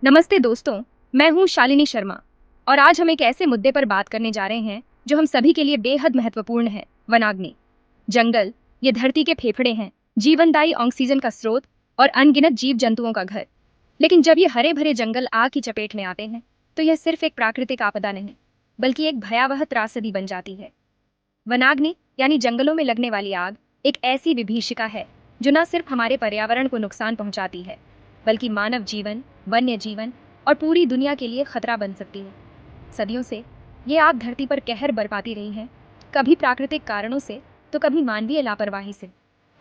नमस्ते दोस्तों। मैं हूं शालिनी शर्मा और आज हम एक ऐसे मुद्दे पर बात करने जा रहे हैं जो हम सभी के लिए बेहद महत्वपूर्ण है। वनाग्नि। जंगल ये धरती के फेफड़े हैं, जीवनदायी ऑक्सीजन का स्रोत और अनगिनत जीव जंतुओं का घर। लेकिन जब ये हरे भरे जंगल आग की चपेट में आते हैं तो यह सिर्फ एक प्राकृतिक आपदा नहीं बल्कि एक भयावह त्रासदी बन जाती है। वनाग्नि यानी जंगलों में लगने वाली आग एक ऐसी विभीषिका है जो न सिर्फ हमारे पर्यावरण को नुकसान पहुंचाती है बल्कि मानव जीवन, वन्य जीवन और पूरी दुनिया के लिए खतरा बन सकती है। सदियों से ये आग धरती पर कहर बरपाती रही है, कभी प्राकृतिक कारणों से तो कभी मानवीय लापरवाही से।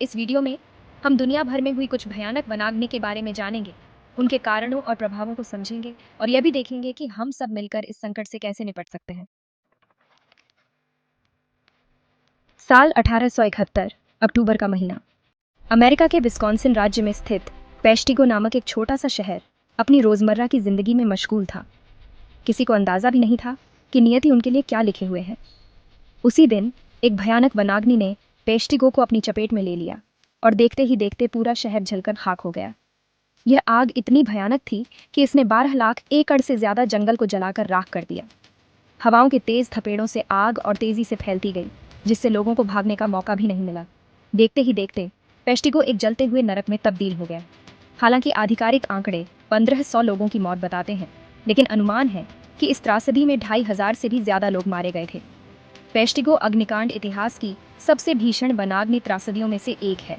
इस वीडियो में हम दुनिया भर में हुई कुछ भयानक वनाग्नि के बारे में जानेंगे, उनके कारणों और प्रभावों को समझेंगे और यह भी देखेंगे कि हम सब मिलकर इस संकट से कैसे निपट सकते हैं। साल 1871, अक्टूबर का महीना। अमेरिका के विस्कॉन्सिन राज्य में स्थित पेस्टिगो नामक एक छोटा सा शहर अपनी रोजमर्रा की जिंदगी में मशगूल था। किसी को अंदाजा भी नहीं था कि नियति उनके लिए क्या लिखे हुए है। उसी दिन एक भयानक वनाग्नि ने पेस्टिगो को अपनी चपेट में ले लिया और देखते ही देखते पूरा शहर जलकर खाक हो गया। यह आग इतनी भयानक थी कि इसने 12 लाख एकड़ से ज्यादा जंगल को जलाकर राख कर दिया। हवाओं के तेज थपेड़ों से आग और तेजी से फैलती गई, जिससे लोगों को भागने का मौका भी नहीं मिला। देखते ही देखते पेस्टिगो एक जलते हुए नरक में तब्दील हो गया। हालांकि आधिकारिक आंकड़े 1500 लोगों की मौत बताते हैं, लेकिन अनुमान है कि इस त्रासदी में 2500 से भी ज्यादा लोग मारे गए थे। पेस्टिगो अग्निकांड इतिहास की सबसे भीषण वनाग्नि त्रासदियों में से एक है,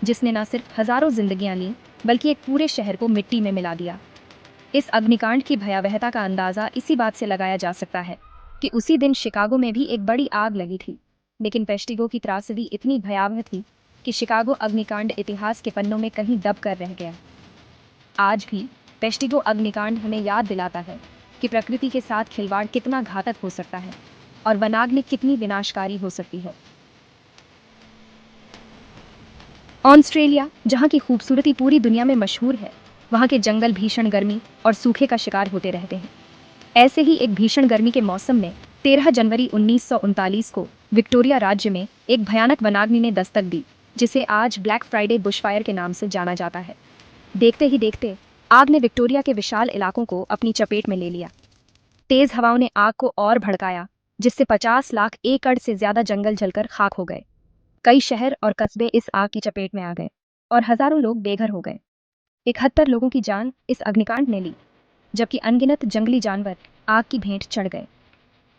जिसने न सिर्फ हजारों जिंदगियां ली बल्कि एक पूरे शहर को मिट्टी में मिला दिया। इस अग्निकांड की भयावहता का अंदाजा इसी बात से लगाया जा सकता है कि उसी दिन शिकागो में भी एक बड़ी आग लगी थी, लेकिन पेस्टिगो की त्रासदी इतनी भयावह थी कि शिकागो अग्निकांड इतिहास के पन्नों में कहीं दब कर रह गया। आज भी पेस्टिगो अग्निकांड हमें याद दिलाता है कि प्रकृति के साथ खिलवाड़ कितना घातक हो सकता है और वनाग्नि कितनी विनाशकारी हो सकती है। ऑस्ट्रेलिया, जहाँ की खूबसूरती पूरी दुनिया में मशहूर है, वहाँ के जंगल भीषण गर्मी और सूखे का शिकार होते रहते हैं। ऐसे ही एक भीषण गर्मी के मौसम में 13 जनवरी 1939 को विक्टोरिया राज्य में एक भयानक वनाग्नि ने दस्तक दी, जिसे आज ब्लैक फ्राइडे बुशफायर के नाम से जाना जाता है। देखते ही देखते आग ने विक्टोरिया के विशाल इलाकों को अपनी चपेट में ले लिया। तेज हवाओं ने आग को और भड़काया, जिससे 50 लाख एकड़ से ज्यादा जंगल जलकर खाक हो गए। कई शहर और कस्बे इस आग की चपेट में आ गए और हजारों लोग बेघर हो गए। 71 लोगों की जान इस अग्निकांड ने ली, जबकि अनगिनत जंगली जानवर आग की भेंट चढ़ गए।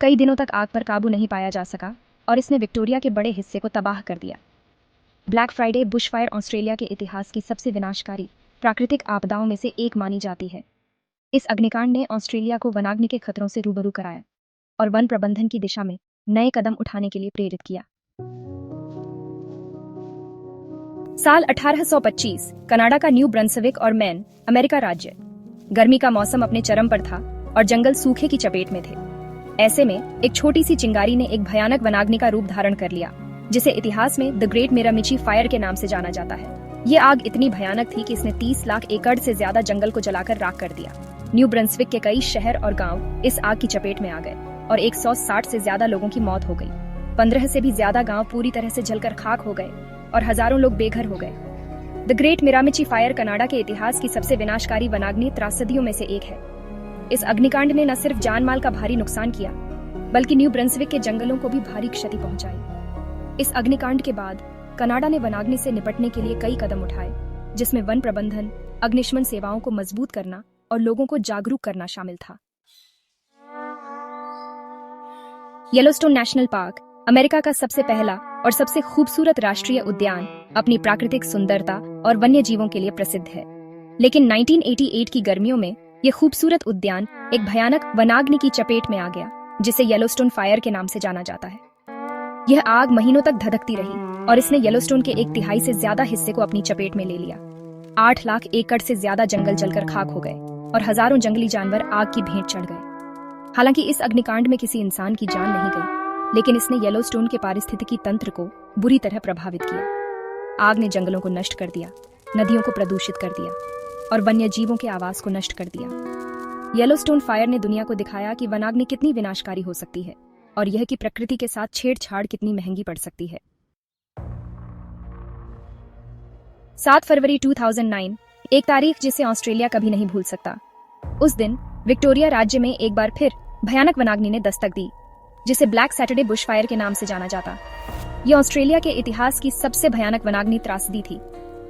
कई दिनों तक आग पर काबू नहीं पाया जा सका और इसने विक्टोरिया के बड़े हिस्से को तबाह कर दिया। ब्लैक फ्राइडे बुशफायर ऑस्ट्रेलिया के इतिहास की सबसे विनाशकारी प्राकृतिक आपदाओं में से एक मानी जाती है। इस अग्निकांड ने ऑस्ट्रेलिया को वनाग्नि के खतरों से रूबरू कराया और वन प्रबंधन की दिशा में नए कदम उठाने के लिए प्रेरित किया। साल 1825, कनाडा का न्यू ब्रंसविक और मैन, अमेरिका राज्य। गर्मी का मौसम अपने चरम पर था और जंगल सूखे की चपेट में थे। ऐसे में एक छोटी सी चिंगारी ने एक भयानक वनाग्नि का रूप धारण कर लिया, जिसे इतिहास में द ग्रेट मिरामिची फायर के नाम से जाना जाता है। ये आग इतनी भयानक थी कि इसने 30 लाख एकड़ से ज्यादा जंगल को जलाकर राख कर दिया। न्यू ब्रंसविक के कई शहर और गांव इस आग की चपेट में आ गए और 160 से ज्यादा लोगों की मौत हो गई। 15 से भी ज्यादा गांव पूरी तरह से जलकर खाक हो गए और हजारों लोग बेघर हो गए। द ग्रेट मिरामिची फायर कनाडा के इतिहास की सबसे विनाशकारी वनाग्नि त्रासदियों में से एक है। इस अग्निकांड ने न सिर्फ जान माल का भारी नुकसान किया, बल्कि न्यू ब्रंसविक के जंगलों को भी भारी क्षति पहुंचाई। इस अग्निकांड के बाद कनाडा ने वनाग्नि से निपटने के लिए कई कदम उठाए, जिसमें वन प्रबंधन, अग्निशमन सेवाओं को मजबूत करना और लोगों को जागरूक करना शामिल था। येलोस्टोन नेशनल पार्क, अमेरिका का सबसे पहला और सबसे खूबसूरत राष्ट्रीय उद्यान, अपनी प्राकृतिक सुंदरता और वन्य जीवों के लिए प्रसिद्ध है। लेकिन 1988 की गर्मियों में यह खूबसूरत उद्यान एक भयानक वनाग्नि की चपेट में आ गया, जिसे येलोस्टोन फायर के नाम से जाना जाता है। यह आग महीनों तक धधकती रही और इसने येलोस्टोन के 1/3 से ज्यादा हिस्से को अपनी चपेट में ले लिया। 8 लाख एकड़ से ज्यादा जंगल जलकर खाक हो गए और हजारों जंगली जानवर आग की भेंट चढ़ गए। हालांकि इस अग्निकांड में किसी इंसान की जान नहीं गई, लेकिन इसने येलोस्टोन के पारिस्थितिकी तंत्र को बुरी तरह प्रभावित किया। आग ने जंगलों को नष्ट कर दिया, नदियों को प्रदूषित कर दिया और वन्य जीवों के आवास को नष्ट कर दिया। येलोस्टोन फायर ने दुनिया को दिखाया कि वनाग्नि कितनी विनाशकारी हो सकती है और यह कि प्रकृति के साथ छेड़छाड़ कितनी महंगी पड़ सकती है। 7 फरवरी 2009, एक तारीख जिसे ऑस्ट्रेलिया कभी नहीं भूल सकता। उस दिन विक्टोरिया राज्य में एक बार फिर भयानक वनाग्नि ने दस्तक दी, जिसे ब्लैक सैटरडे बुशफायर के नाम से जाना जाता। ये ऑस्ट्रेलिया के इतिहास की सबसे भयानक वनाग्नि त्रासदी थी,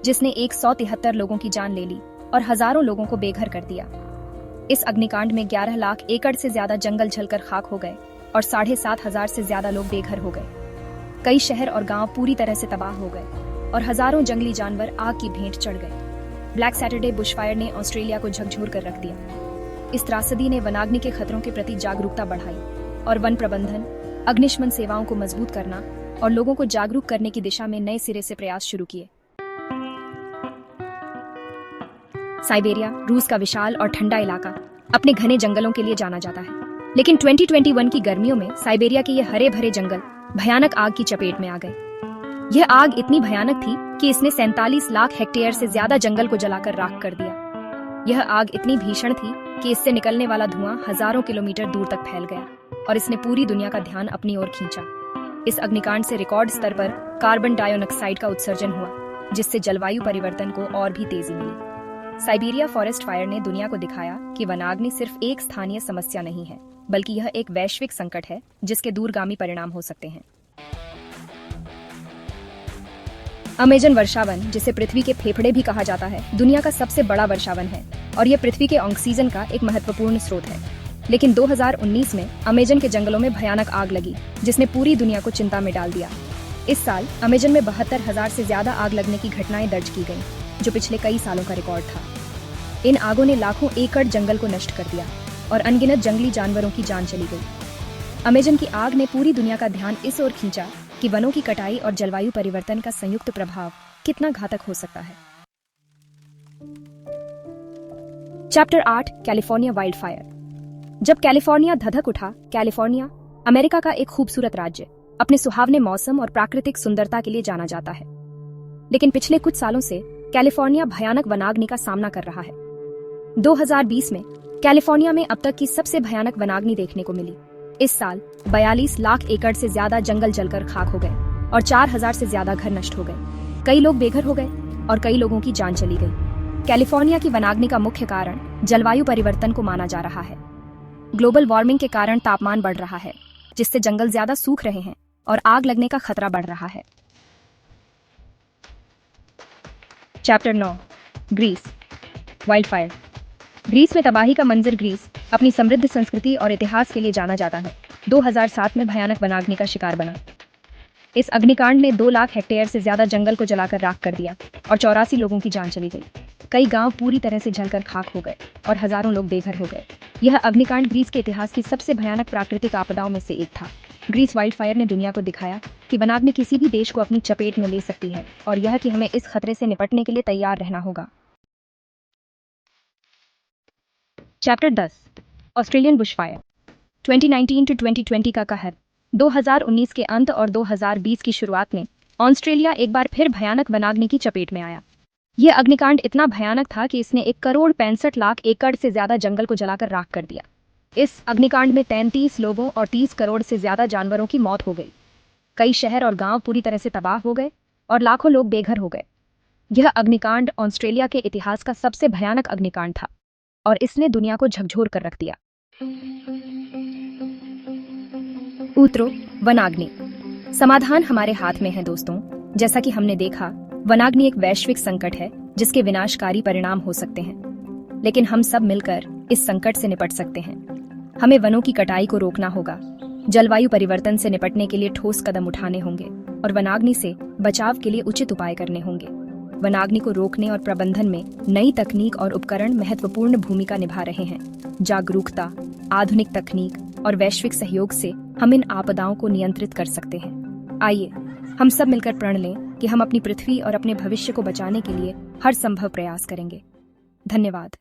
जिसने 173 लोगों की जान ले ली और हजारों लोगों को बेघर कर दिया। इस अग्निकांड में 11 लाख एकड़ से ज्यादा जंगल जलकर खाक हो गए और 7,500 से ज्यादा लोग बेघर हो गए। कई शहर और गांव पूरी तरह से तबाह हो गए और हजारों जंगली जानवर आग की भेंट चढ़ गए। ब्लैक सैटरडे बुशफायर ने ऑस्ट्रेलिया को झकझोर कर रख दिया। इस त्रासदी ने वनाग्नि के खतरों के प्रति जागरूकता बढ़ाई और वन प्रबंधन, अग्निशमन सेवाओं को मजबूत करना और लोगों को जागरूक करने की दिशा में नए सिरे से प्रयास शुरू किए। साइबेरिया, रूस का विशाल और ठंडा इलाका, अपने घने जंगलों के लिए जाना जाता है, लेकिन 2021 की गर्मियों में साइबेरिया के ये हरे भरे जंगल भयानक आग की चपेट में आ गए। यह आग इतनी भयानक थी कि इसने 47 लाख हेक्टेयर से ज्यादा जंगल को जलाकर राख कर दिया। यह आग इतनी भीषण थी कि इससे निकलने वाला धुआं हजारों किलोमीटर दूर तक फैल गया और इसने पूरी दुनिया का ध्यान अपनी ओर खींचा। इस अग्निकांड से रिकॉर्ड स्तर पर कार्बन डाइऑक्साइड का उत्सर्जन हुआ, जिससे जलवायु परिवर्तन को और भी तेजी मिली। साइबेरिया फॉरेस्ट फायर ने दुनिया को दिखाया कि वनाग्नि सिर्फ एक स्थानीय समस्या नहीं है, बल्कि यह एक वैश्विक संकट है जिसके दूरगामी परिणाम हो सकते हैं। अमेजन वर्षावन, जिसे पृथ्वी के फेफड़े भी कहा जाता है, दुनिया का सबसे बड़ा वर्षावन है और यह पृथ्वी के ऑक्सीजन का एक महत्वपूर्ण स्रोत है। लेकिन 2019 में अमेजन के जंगलों में भयानक आग लगी, जिसने पूरी दुनिया को चिंता में डाल दिया। इस साल अमेजन में 72,000 से ज्यादा आग लगने की घटनाएं दर्ज की गईं, जो पिछले कई सालों का रिकॉर्ड था। इन आगों ने लाखों एकड़ जंगल को नष्ट कर दिया और अनगिनत जंगली जानवरों की जान चली गई। अमेजन की आग ने पूरी दुनिया का ध्यान इस ओर खींचा कि वनों की कटाई और जलवायु परिवर्तन का संयुक्त प्रभाव कितना घातक हो सकता है। Chapter 8, California wild fire. जब कैलिफोर्निया धधक उठा। कैलिफोर्निया अमेरिका का एक खूबसूरत राज्य, अपने सुहावने मौसम और प्राकृतिक सुंदरता के लिए जाना जाता है। लेकिन पिछले कुछ सालों से कैलिफोर्निया भयानक वनाग्नि का सामना कर रहा है। 2020 में कैलिफोर्निया में अब तक की सबसे भयानक वनाग्नि देखने को मिली। इस साल 42 लाख एकड़ से ज्यादा जंगल जलकर खाक हो गए और 4,000 से ज्यादा घर नष्ट हो गए। कई लोग बेघर हो गए और कई लोगों की जान चली गई। कैलिफोर्निया की वनाग्नि का मुख्य कारण जलवायु परिवर्तन को माना जा रहा है। ग्लोबल वार्मिंग के कारण तापमान बढ़ रहा है, जिससे जंगल ज्यादा सूख रहे हैं और आग लगने का खतरा बढ़ रहा है। Chapter 9, Greece wildfire. Greece में तबाही का मंजर। ग्रीस अपनी समृद्ध संस्कृति और इतिहास के लिए जाना जाता है। 2007 में भयानक वनाग्नि का शिकार बना। इस अग्निकांड ने 2 लाख हेक्टेयर से ज्यादा जंगल को जलाकर राख कर दिया और 84 लोगों की जान चली गई। कई गांव पूरी तरह से जलकर खाक हो गए और हजारों लोग बेघर हो गए। यह अग्निकांड ग्रीस के इतिहास की सबसे भयानक प्राकृतिक आपदाओं में से एक था। ग्रीस वाइल्ड फायर ने दुनिया को दिखाया कि वनाग्नि किसी भी देश को अपनी चपेट में ले सकती है और यह कि हमें इस खतरे से निपटने के लिए तैयार रहना होगा। Chapter 10, Australian bushfire. 2019 to 2020 का कहर। 2019 के अंत और 2020 की शुरुआत में ऑस्ट्रेलिया एक बार फिर भयानक वनाग्नि की चपेट में आया। यह अग्निकांड इतना भयानक था कि इसने 1,65,00,000 एकड़ से ज्यादा जंगल को जलाकर राख कर दिया। इस अग्निकांड में 33 लोगों और 30 करोड़ से ज्यादा जानवरों की मौत हो गई। कई शहर और गांव पूरी तरह से तबाह हो गए और लाखों लोग बेघर हो गए। यह अग्निकांड ऑस्ट्रेलिया के इतिहास का सबसे भयानक अग्निकांड था और इसने दुनिया को झकझोर कर रख दिया। उतरो, वनाग्नि। समाधान हमारे हाथ में है दोस्तों। जैसा कि हमने देखा, वनाग्नि एक वैश्विक संकट है जिसके विनाशकारी परिणाम हो सकते हैं, लेकिन हम सब मिलकर इस संकट से निपट सकते हैं। हमें वनों की कटाई को रोकना होगा, जलवायु परिवर्तन से निपटने के लिए ठोस कदम उठाने होंगे और वनाग्नि से बचाव के लिए उचित उपाय करने होंगे। वनाग्नि को रोकने और प्रबंधन में नई तकनीक और उपकरण महत्वपूर्ण भूमिका निभा रहे हैं। जागरूकता, आधुनिक तकनीक और वैश्विक सहयोग से हम इन आपदाओं को नियंत्रित कर सकते हैं। आइए हम सब मिलकर प्रण लें कि हम अपनी पृथ्वी और अपने भविष्य को बचाने के लिए हर संभव प्रयास करेंगे। धन्यवाद।